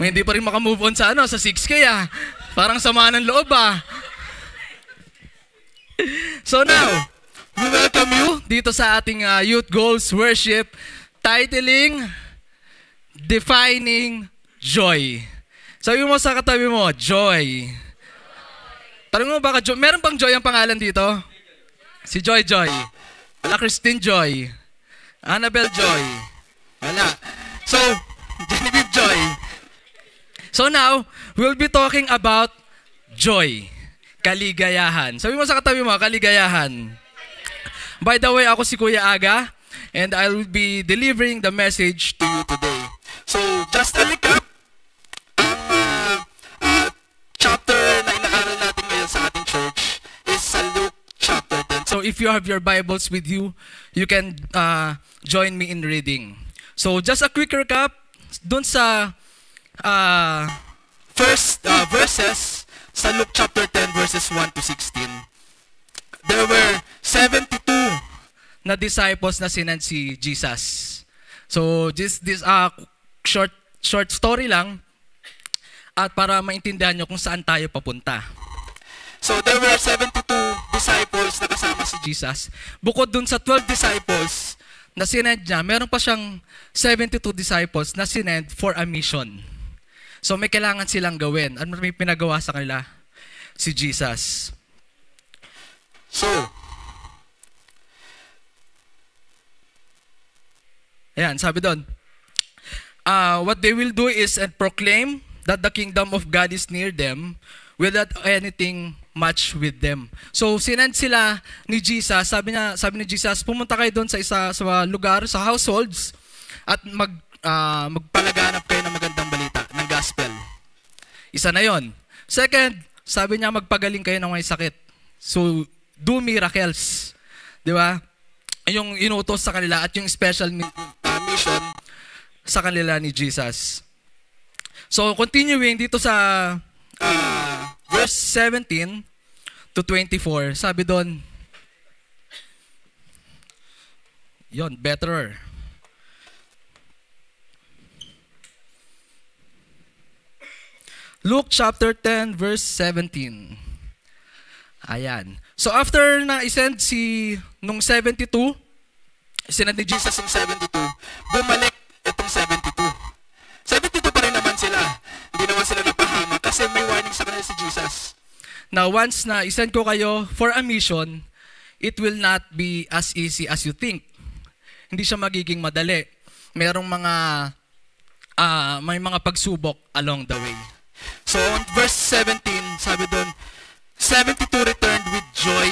May hindi pa rin makamove on sa sa 6K Parang sama ng loob So now, we welcome you dito sa ating Youth Goals Worship, titling, Defining Joy. Sabi mo sa katabi mo, Joy. Tanong mo baka Joy? Meron bang Joy ang pangalan dito? Si Joy Joy. Wala Christine Joy. Annabelle Joy. Wala. So, Genevieve Joy. So now, we'll be talking about joy. Kaligayahan. Sabi mo sa katabi mo, kaligayahan. By the way, ako si Kuya Aga, and I will be delivering the message to you today. So, just a recap. Chapter na inaaral natin ngayon sa ating church is sa Luke chapter 10. So, if you have your Bibles with you, you can join me in reading. So, just a quick recap. Dun sa first verses sa Luke chapter 10 verses 1 to 16. There were 72 na disciples na sinend si Jesus. So, this short story lang at para maintindihan nyo kung saan tayo papunta. So, there were 72 disciples na kasama si Jesus. Bukod dun sa 12 disciples na sinend niya, meron pa siyang 72 disciples na sinend for a mission. So, may kailangan silang gawin. Ano may pinagawa sa kanila? Si Jesus. So, ayan, sabi doon, what they will do is proclaim that the kingdom of God is near them without anything much with them. So, sinend sila ni Jesus. Sabi ni Jesus, pumunta kayo doon sa lugar, sa households, at magpalaganap kayo ng magandang balita, ng gospel. Isa na yon. Second, sabi niya, magpagaling kayo ng may sakit. So, do miracles. Di ba? Yung inutos sa kanila at yung special mission sa kanila ni Jesus. So, continuing dito sa verse 17 to 24, sabi doon, yon, betterer. Luke chapter 10 verse 17. Ayan. So after na isend nung 72, sinend ni Jesus yung 72, bumalik itong 72. 72 pa rin naman sila. Hindi naman sila napahama kasi may warning sa kanila si Jesus. Now, once na isend ko kayo for a mission, it will not be as easy as you think. Hindi siya magiging madali. May mga pagsubok along the way. So, on verse 17, sabi doon, 72 returned with joy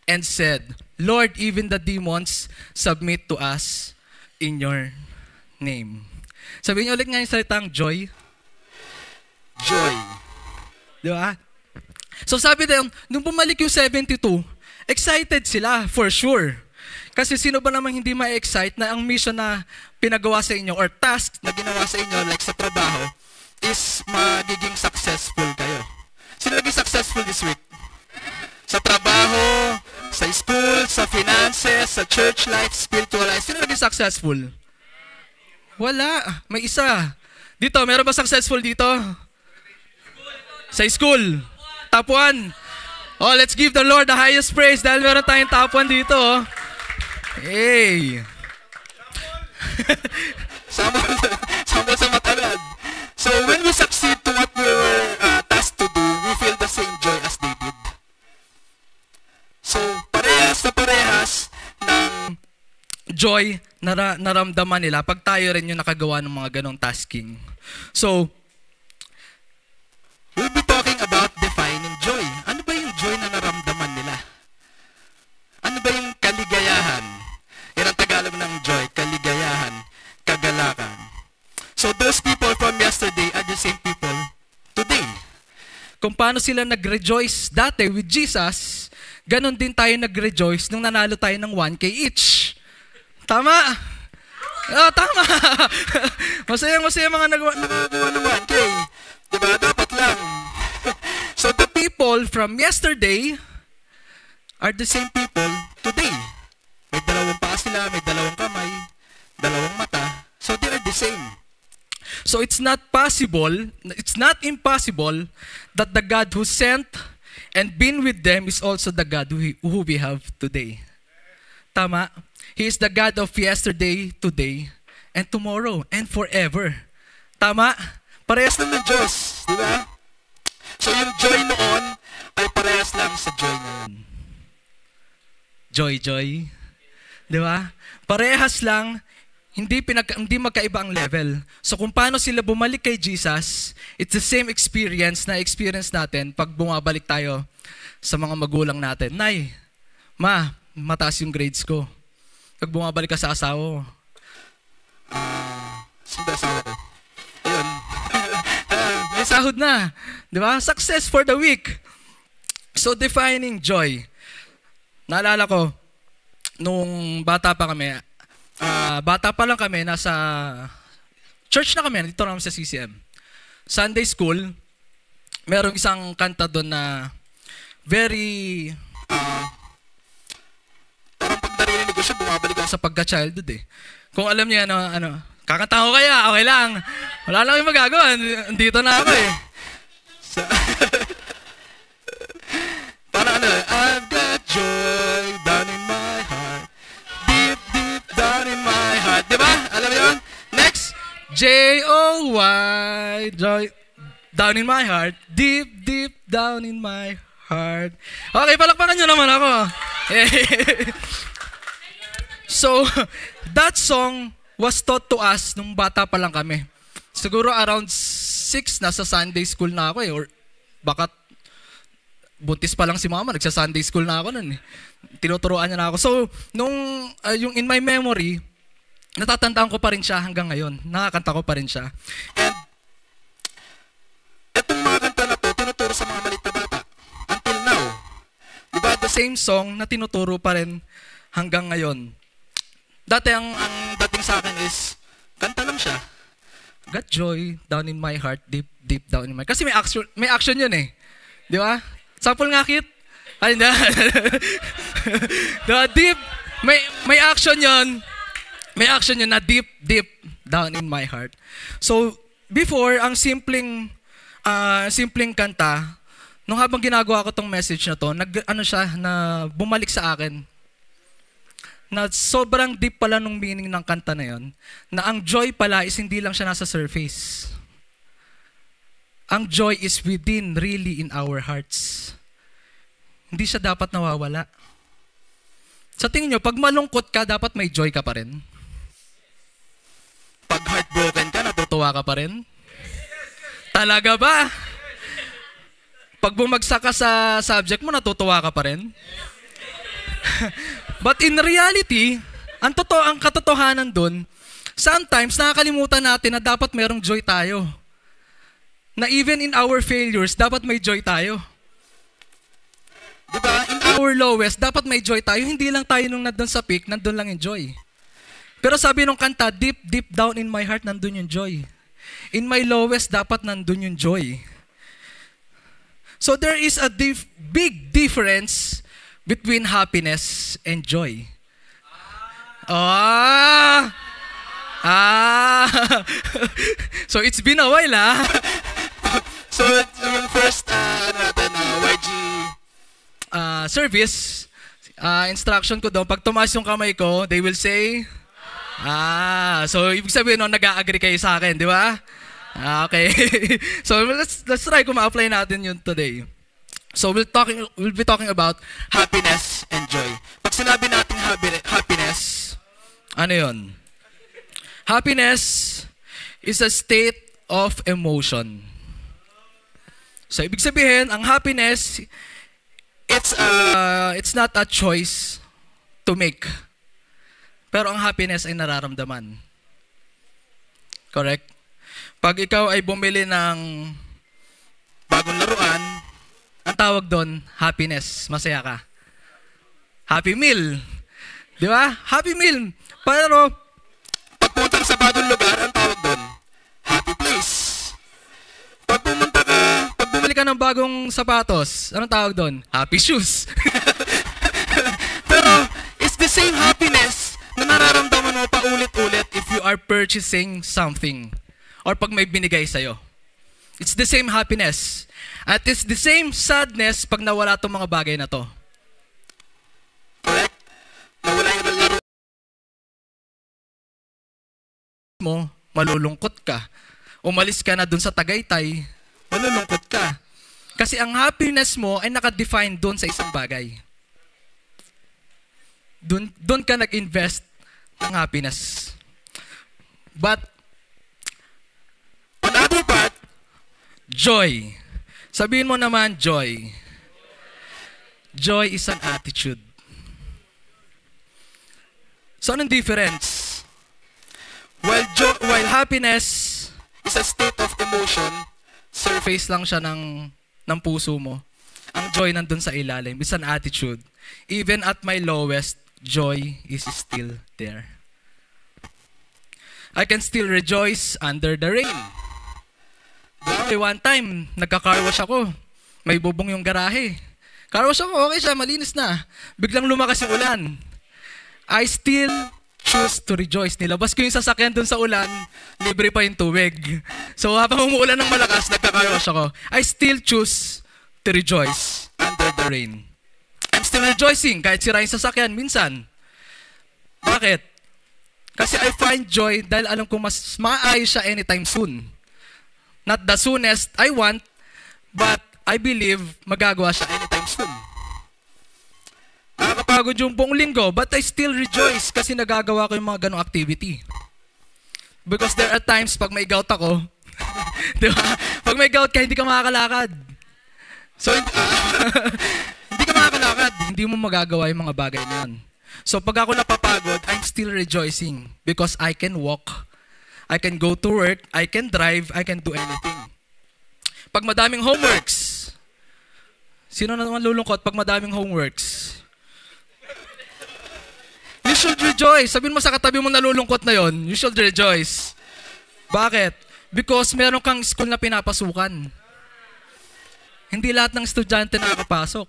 and said, Lord, even the demons submit to us in your name. Sabihin niyo ulit nga yung salitang joy. Joy. Di ba? So sabi doon, nung bumalik yung 72, excited sila for sure. Kasi sino ba namang hindi ma-excite na ang mission na pinagawa sa inyo or task na ginawa sa inyo like sa trabaho is magiging successful kayo. Sino naging successful this week? Sa trabaho, sa school, sa finances, sa church life, spiritual life. Sino naging successful? Wala. May isa. Dito, meron ba successful dito? Sa school. Top 1. Oh, let's give the Lord the highest praise dahil meron tayong top 1 dito. Hey. Sample sa matalad. So when we succeed to what we were tasked to do, we feel the same joy as they did. So parehas ng joy na naramdaman nila pag tayo rin yung nakagawa ng mga ganong tasking. So, we'll be talking about defining joy. Ano ba yung joy na naramdaman nila? Ano ba yung kaligayahan? Yan ang Tagalog ng joy, kaligayahan, kagalakan. So those people from yesterday are the same people today. Kung paano sila nag-rejoice dati with Jesus, ganon din tayo nag-rejoice nung nanalo tayo ng 1K each. Tama? Oh, tama. Masaya mga nagawa ng 1K. Diba? Dapat lang. So the people from yesterday are the same people today. May dalawang paa sila, may dalawang kamay, dalawang mata. So they are the same. So it's not impossible that the God who sent and been with them is also the God who we have today. Tama? He is the God of yesterday, today, and tomorrow, and forever. Tama? Parehas lang ng Diyos. Di ba? So yung joy noon ay parehas lang sa joy ngayon. Joy. Di ba? Parehas lang, hindi magkaiba ang level. So kung paano sila bumalik kay Jesus, it's the same experience na experience natin pag bumabalik tayo sa mga magulang natin. Nay, ma, mataas yung grades ko. Pag bumabalik ka sa asawa mo, sino asawa ko? Ayun. May sahod na. Di ba? Success for the week. So defining joy. Naalala ko, nung bata pa lang kami, nasa church na kami, dito naman sa CCM. Sunday school, merong isang kanta doon na very, parang pag narinig ko siya, bumabalik ako sa pagka-childhood eh. Kung alam niya, kakanta ko kaya, okay lang. Wala lang yung magagawa, dito na ako eh. So, parang I've got joy down in my heart. Deep, deep down in my heart. Diba? Alam niyo yun? Next. J-O-Y. Joy down in my heart. Deep, deep down in my heart. Okay, palakpakan niyo naman ako. So, that song was taught to us nung bata pa lang kami. Siguro around 6 nasa Sunday school na ako eh. Or baka buntis pa lang si mama, nagsa-Sunday school na ako nun eh. Tinuturuan niya na ako. So, yung in my memory, natatandaan ko pa rin siya hanggang ngayon. Nakakanta ko pa rin siya. And, etong mga kanta na to, tinuturo sa mga maliit na bata. Until now. Diba, the same song na tinuturo pa rin hanggang ngayon. Dati ang dating sa akin is, kanta lang siya. Got joy down in my heart, deep, deep down in my heart. Kasi may action yun eh. Di ba? Sample nga, Kit. Ay, hindi. Diba? Deep, may action yun. May action yun na deep, deep down in my heart. So, before, ang simpleng kanta, nung habang ginagawa ko tong message na to, bumalik sa akin, na sobrang deep pala nung meaning ng kanta na yon, na ang joy pala is hindi lang siya nasa surface. Ang joy is within, really, in our hearts. Hindi siya dapat nawawala. Sa tingin nyo, pag malungkot ka, dapat may joy ka pa rin? Pag heartbroken ka, natutuwa ka pa rin? Talaga ba? Pag bumagsak ka sa subject mo, natutuwa ka pa rin? But in reality, ang katotohanan dun, sometimes nakakalimutan natin na dapat merong joy tayo. Na even in our failures, dapat may joy tayo. Diba? In our lowest, dapat may joy tayo. Hindi lang tayo nung nandun sa peak, nandun lang yung joy. Pero sabi nung kanta, deep, deep down in my heart, nandun yung joy. In my lowest, dapat nandun yung joy. So there is a big difference between happiness and joy. So it's been a while, ha? So yung first YG service, instruction ko doon, pag tumaas yung kamay ko, they will say, so ibig sabihin no, nag-a-agree kayo sa akin, di ba? Okay. So let's try kung ma-apply natin yun today. So we'll be talking about happiness and joy. Pag sinabi natin happiness, ano yun? Happiness is a state of emotion. So ibig sabihin, ang happiness, it's not a choice to make. Pero ang happiness ay nararamdaman. Correct? Pag ikaw ay bumili ng bagong laruan, ang tawag doon, happiness. Masaya ka. Happy meal. Di ba? Happy meal. Pero, pag pumunta sa bagong lugar, ang tawag doon, happy place. Pag bumili ka ng bagong sapatos, anong tawag doon? Happy shoes. Pero, it's the same happiness na nararamdaman mo paulit-ulit if you are purchasing something. or pag may binigay sa'yo. It's the same happiness. At it's the same sadness pag nawala itong mga bagay na to. Correct? Nawala yung laro Mo, malulungkot ka. Umalis ka na dun sa Tagaytay, malulungkot ka. Kasi ang happiness mo ay nakadefine dun sa isang bagay. Dun ka nag-invest ng happiness. But, another part, joy. Sabihin mo naman, joy. Joy is an attitude. So, anong difference? While happiness is a state of emotion, surface lang siya ng puso mo, ang joy nandun sa ilalim. It's an attitude. Even at my lowest, joy is still there. I can still rejoice under the rain. One time, nagka-car wash ako. May bubong yung garahe. Car wash ako, okay siya, malinis na. Biglang lumakas yung ulan. I still choose to rejoice. Nilabas ko yung sasakyan dun sa ulan, libre pa yung tubig. So habang umuulan ng malakas, nagka-car wash ako. I still choose to rejoice under the rain. I'm still rejoicing kahit sira yung sasakyan minsan. Bakit? Kasi I find joy dahil alam ko mas maayos siya anytime soon. Not the soonest I want, but I believe magagawa siya anytime soon. Nakakapagod yung buong linggo, but I still rejoice kasi nagagawa ko yung mga ganong activity. Because there are times pag may gout ako, di ba? Pag may gout ka, hindi ka makakalakad. So, hindi ka makakalakad, hindi mo magagawa yung mga bagay na yan. So, pag ako napapagod, I'm still rejoicing because I can walk, I can go to work, I can drive, I can do anything. Pag madaming homeworks, sino na naman lulungkot pag madaming homeworks? You should rejoice. Sabihin mo sa katabi mo nalulungkot na yon, you should rejoice. Bakit? Because meron kang school na pinapasukan. Hindi lahat ng estudyante nakakapasok.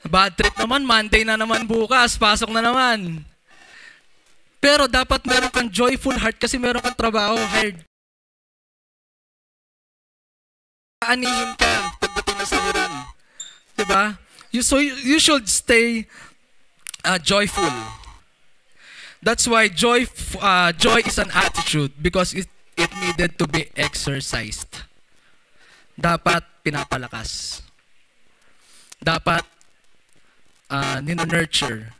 Bad trip naman, Monday na naman bukas, pasok na naman. Pero dapat meron kang joyful heart kasi meron kang trabaho, hired. Aanihin ka pagdating na sa hiran. Diba? So you should stay joyful. That's why joy is an attitude because it needed to be exercised. Dapat pinapalakas. Dapat nino-nurture.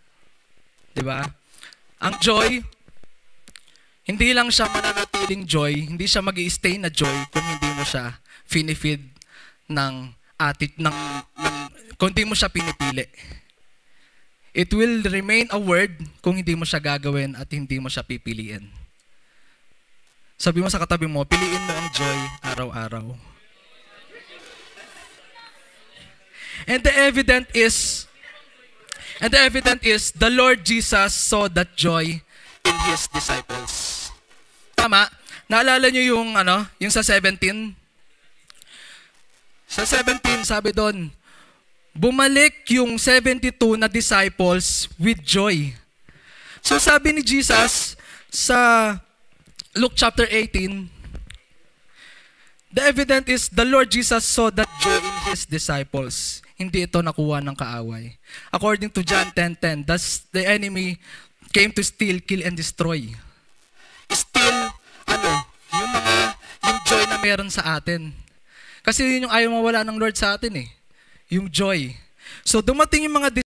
Diba? Ang joy, hindi lang siya mananatiling joy, hindi siya mag-i-stay na joy kung hindi mo siya finifeed kung hindi mo siya pinipili. It will remain a word kung hindi mo siya gagawin at hindi mo siya pipiliin. Sabi mo sa katabi mo, piliin mo ang joy araw-araw. And the evidence is, the Lord Jesus saw that joy in His disciples. Tama? Naalala niyo yung sa 17? Sa 17, sabi doon, bumalik yung 72 na disciples with joy. So sabi ni Jesus sa Luke chapter 18, the evidence is, the Lord Jesus saw that joy in His disciples. Hindi ito nakuha ng kaaway. According to John 10:10, thus the enemy came to steal, kill, and destroy. Steal, yung joy na meron sa atin. Kasi yun yung ayaw mawala ng Lord sa atin eh. Yung joy. So dumating yung mga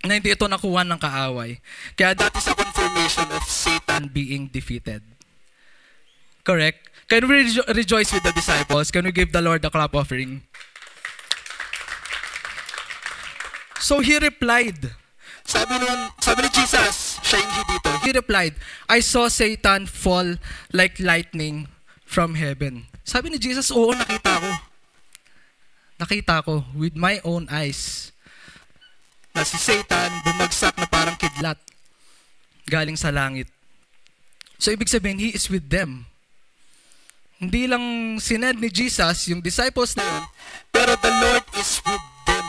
na hindi ito nakuha ng kaaway. Kaya that is a confirmation of Satan being defeated. Correct? Can we rejoice with the disciples? Can we give the Lord a clap offering? So he replied. Sabi ni Jesus, siya yung dito. He replied, I saw Satan fall like lightning from heaven. Sabi ni Jesus, oo, nakita ko. Nakita ko with my own eyes na si Satan bumagsak na parang kidlat galing sa langit. So ibig sabihin, he is with them. Hindi lang sinend ni Jesus yung disciples na yun, pero the Lord is with them.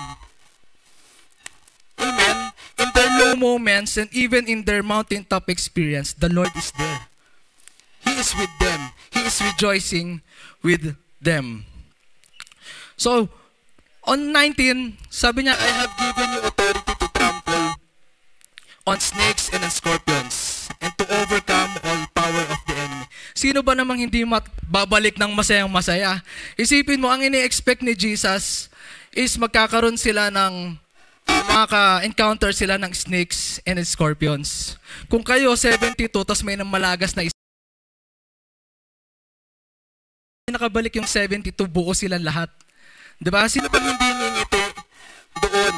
Amen? In their low moments, and even in their mountaintop experience, the Lord is there. He is with them. He is rejoicing with them. So, on 19, sabi niya, I have given you authority to trample on snakes and on scorpions, and to overcome all power of the enemy. Sino ba namang hindi babalik ng masayang masaya? Isipin mo, ang ini-expect ni Jesus is magkakaroon sila ng maka-encounter sila ng snakes and scorpions. Kung kayo 72, tapos may malagas na nakabalik yung 72, buo silang lahat. Diba? Sino bang hindi ningiti doon?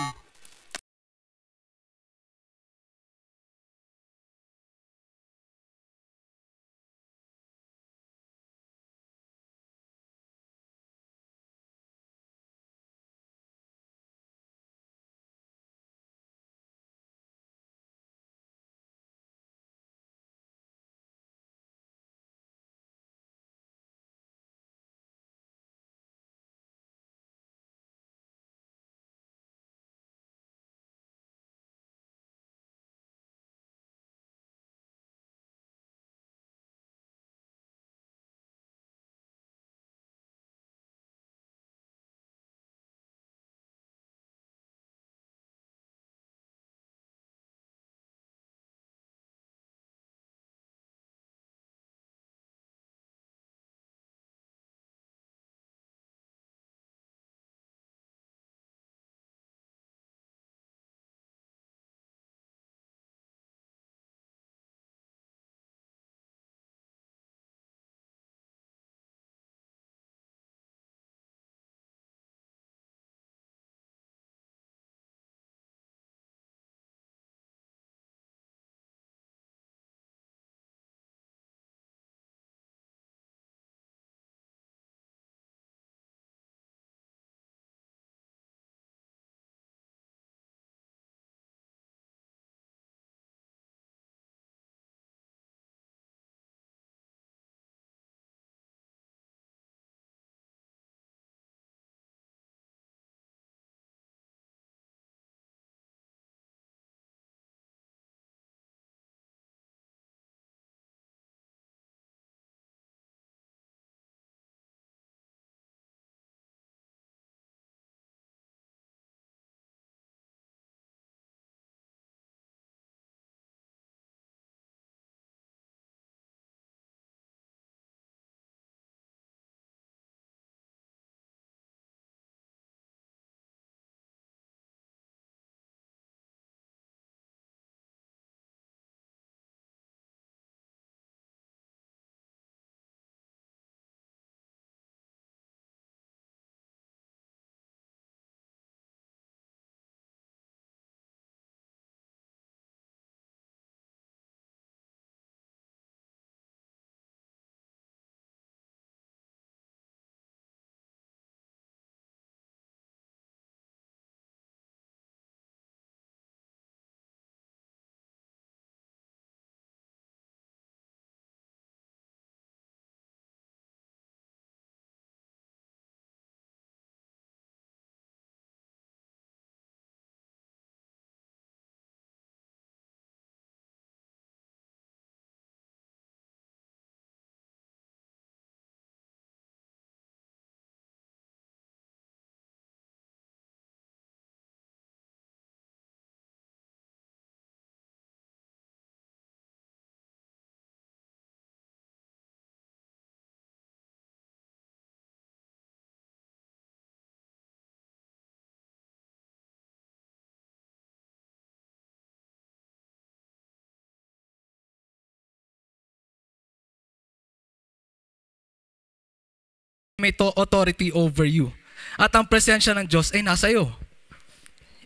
may authority over you. At ang presensya ng Diyos ay nasa iyo.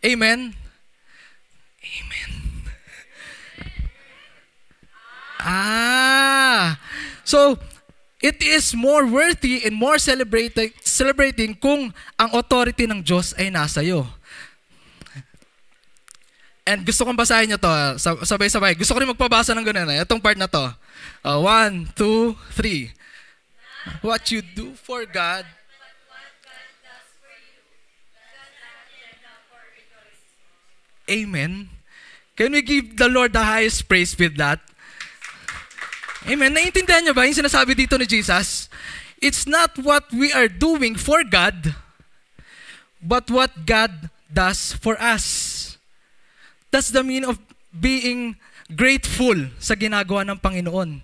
Amen? Amen. So, it is more worthy and more celebrating kung ang authority ng Diyos ay nasa iyo. And gusto kong basahin nyo to, sabay-sabay. Gusto ko rin magpabasa ng ganun. Itong part na to. 1, 2, 3. What you do for God. Amen. Can we give the Lord the highest praise with that? Amen. Naiintindihan niyo ba yung sinasabi dito ni Jesus? It's not what we are doing for God, but what God does for us. That's the meaning of being grateful sa ginagawa ng Panginoon.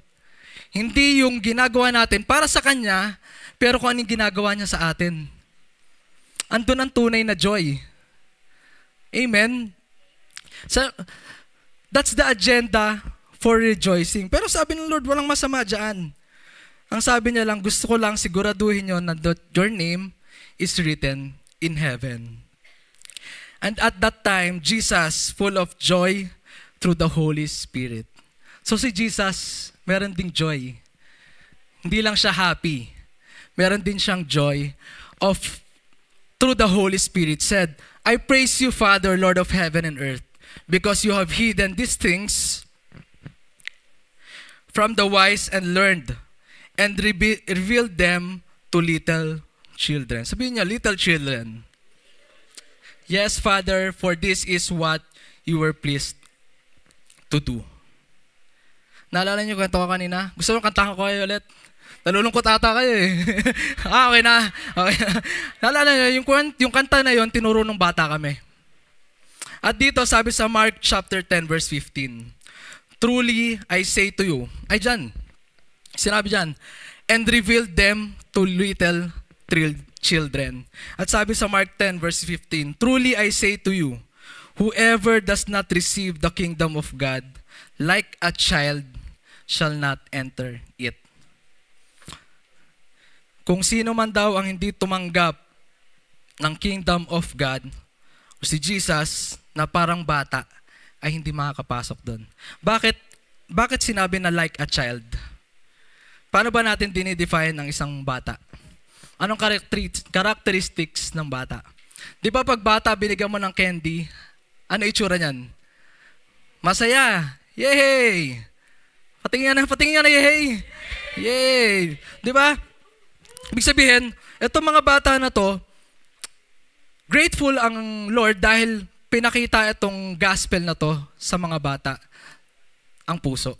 Hindi yung ginagawa natin para sa Kanya, pero kung anong ginagawa niya sa atin. Andun ang tunay na joy. Amen? So, that's the agenda for rejoicing. Pero sabi ng Lord, walang masama dyan. Ang sabi niya lang, gusto ko lang siguraduhin nyo na your name is written in heaven. And at that time, Jesus, full of joy through the Holy Spirit. So si Jesus, meron ding joy. Hindi lang siya happy. Meron din siyang joy of through the Holy Spirit said, I praise you, Father, Lord of heaven and earth, because you have hidden these things from the wise and learned, and revealed them to little children. Sabihin niya, little children. Yes, Father, for this is what you were pleased to do. Naalala niyo kanta ko kanina? Gusto mo kantahan ko kayo ulit? Nalulungkot ata kayo eh. Okay na. Okay na. Naalala niyo, yung kanta na yon tinuro nung bata kami. At dito, sabi sa Mark chapter 10, verse 15, truly, I say to you, ay dyan, sinabi dyan, and revealed them to little children. At sabi sa Mark 10, verse 15, truly I say to you, whoever does not receive the kingdom of God like a child shall not enter it. Kung sino man daw ang hindi tumanggap ng kingdom of God, o si Jesus na parang bata, ay hindi makakapasok doon. Bakit sinabi na like a child? Paano ba natin dinidefine ang isang bata? Anong characteristics ng bata? Di ba pag bata, binigyan mo ng candy, ano itsura niyan? Masaya! Yay! Patingin na, yay! Yay! Di ba? Ibig sabihin, itong mga bata na to, grateful ang Lord dahil pinakita itong gospel na to sa mga bata, ang puso.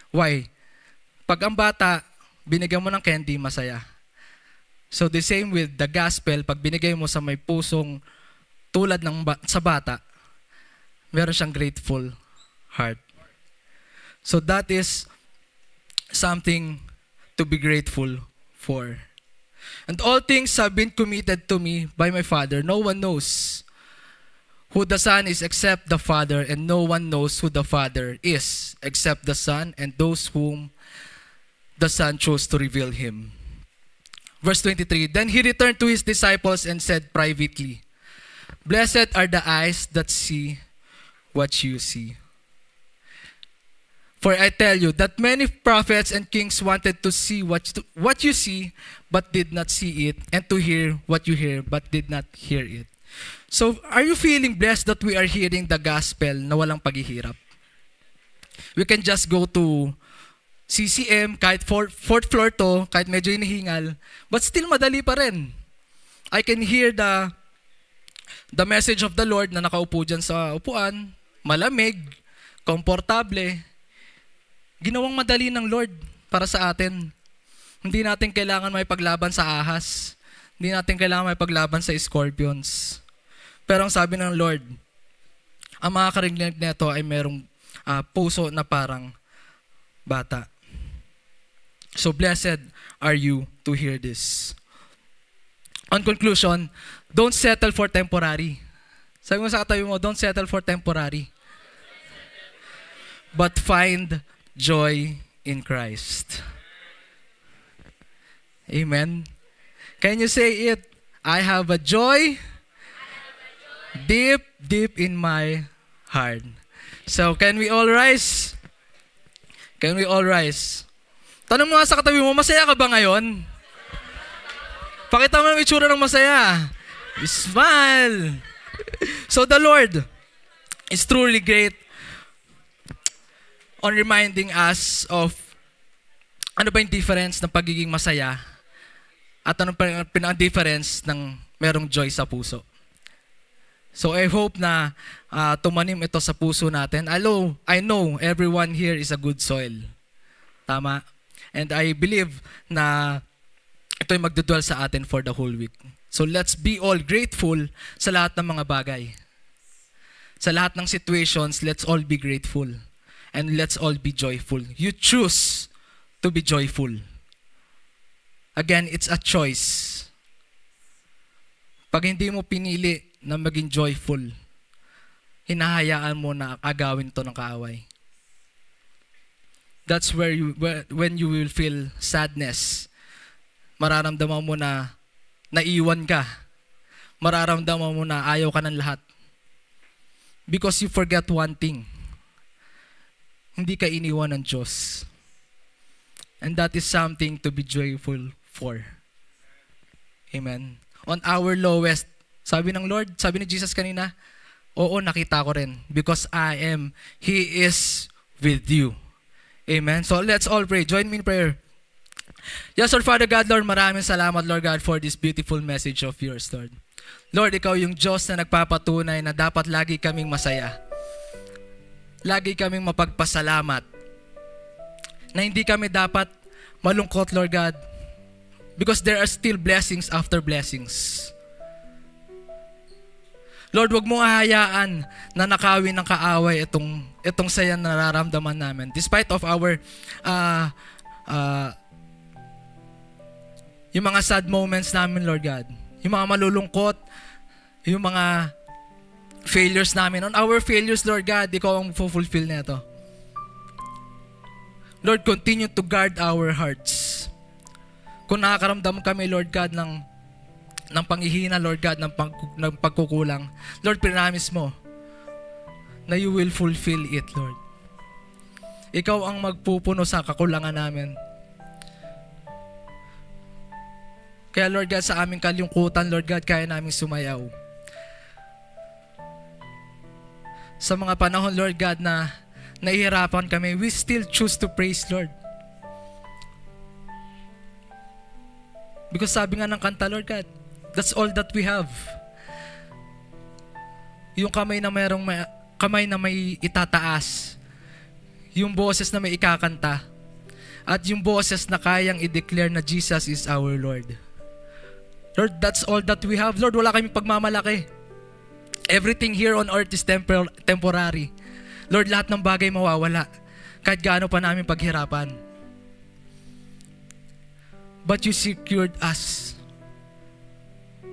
Why? Pag ang bata, binigyan mo ng candy, masaya. So the same with the gospel, pag binigay mo sa may pusong tulad ng sa bata, meron siyang grateful heart. So that is something to be grateful for. And all things have been committed to me by my Father. No one knows who the Son is except the Father, and no one knows who the Father is except the Son and those whom the Son chose to reveal him. Verse 23, then he returned to his disciples and said privately, blessed are the eyes that see what you see. For I tell you that many prophets and kings wanted to see what you see, but did not see it, and to hear what you hear, but did not hear it. So, are you feeling blessed that we are hearing the gospel na walang paghihirap? We can just go to CCM, kahit fourth floor to, kahit medyo hinihingal, but still madali pa rin. I can hear the message of the Lord na nakaupo dyan sa upuan, malamig, komportable. Ginawang madali ng Lord para sa atin. Hindi natin kailangan may paglaban sa ahas. Hindi natin kailangan may paglaban sa scorpions. Pero ang sabi ng Lord, ang mga karinig nito ay merong puso na parang bata. So blessed are you to hear this. On conclusion, don't settle for temporary. Sabi mo sa katabi mo, don't settle for temporary. But find joy in Christ. Amen. Can you say it? I have a joy deep, deep in my heart. So, can we all rise? Can we all rise? Tanong mo nga sa katabi mo, masaya ka ba ngayon? Pakita mo ng itsura ng masaya. Smile. So, the Lord is truly great on reminding us of ano ba yung difference ng pagiging masaya at ano pa yung difference ng merong joy sa puso. So I hope na tumanim ito sa puso natin. I know everyone here is a good soil. Tama? And I believe na ito'y magdudwell sa atin for the whole week. So let's be all grateful sa lahat ng mga bagay. Sa lahat ng situations, let's all be grateful. And let's all be joyful. You choose to be joyful. Again, it's a choice. Pag hindi mo pinili na maging joyful, hinahayaan mo na agawin to ng kaaway. That's when you will feel sadness. Mararamdaman mo na naiwan ka. Mararamdaman mo na ayaw ka ng lahat. Because you forget one thing. Hindi ka iniwan ng Diyos. And that is something to be joyful for. Amen. On our lowest, sabi ng Lord, sabi ni Jesus kanina, oo, nakita ko rin. Because He is with you. Amen. So let's all pray. Join me in prayer. Yes, Lord, Father God, Lord, maraming salamat, Lord God, for this beautiful message of yours, Lord. Lord, ikaw yung Diyos na nagpapatunay na dapat lagi kaming masaya. Lagi kaming mapagpasalamat. Na hindi kami dapat malungkot, Lord God. Because there are still blessings after blessings. Lord, wag mo hahayaan na nakawin ng kaaway itong saya na nararamdaman namin. Despite of our yung mga sad moments namin, Lord God. Yung mga malulungkot, yung mga failures namin. On our failures, Lord God, ikaw ang fulfill nito. Lord, continue to guard our hearts. Kung nakakaramdam kami, Lord God, ng panghihina, Lord God, ng pagkukulang, Lord, promise mo na you will fulfill it, Lord. Ikaw ang magpupuno sa kakulangan namin. Kaya, Lord God, sa aming kalungkutan, Lord God, kaya namin sumayaw. Sa mga panahon, Lord God, na nahihirapan kami, we still choose to praise, Lord. Because sabi nga ng kanta, Lord God, that's all that we have. Yung kamay na may itataas. Yung boses na may ikakanta. At yung boses na kayang i-declare na Jesus is our Lord. Lord, that's all that we have. Lord, wala kaming pagmamalaki. Everything here on earth is temporary. Lord, lahat ng bagay mawawala. Kahit gaano pa namin paghirapan. But you secured us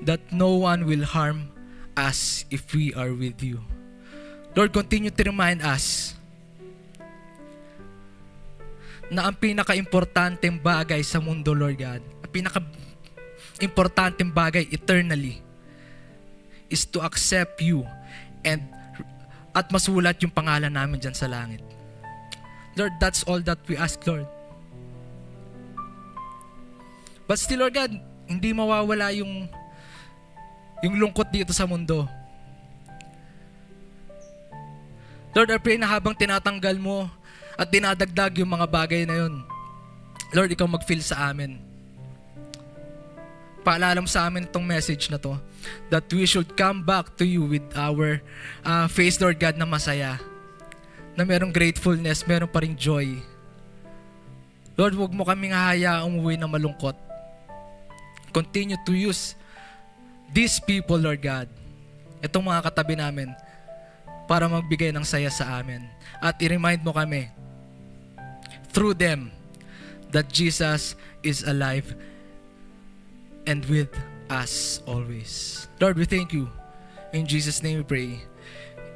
that no one will harm us if we are with you. Lord, continue to remind us na ang pinaka-importanteng bagay sa mundo, Lord God, ang pinaka-importanteng bagay eternally is to accept you at masulat yung pangalan namin dyan sa langit. Lord, that's all that we ask, Lord. But still, Lord God, hindi mawawala yung lungkot dito sa mundo. Lord, I pray na habang tinatanggal mo at dinadagdag yung mga bagay na yun, Lord, ikaw mag-fill sa amin. Paalala mo sa amin itong message na to, that we should come back to you with our face, Lord God, na masaya. Na merong gratefulness, merong pa ring joy. Lord, huwag mo kaming hahayaang umuwi na malungkot. Continue to use these people, Lord God, itong mga katabi namin, para magbigay ng saya sa amin. At i-remind mo kami, through them, that Jesus is alive and with us always. Lord, we thank you. In Jesus' name we pray.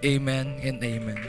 Amen and amen.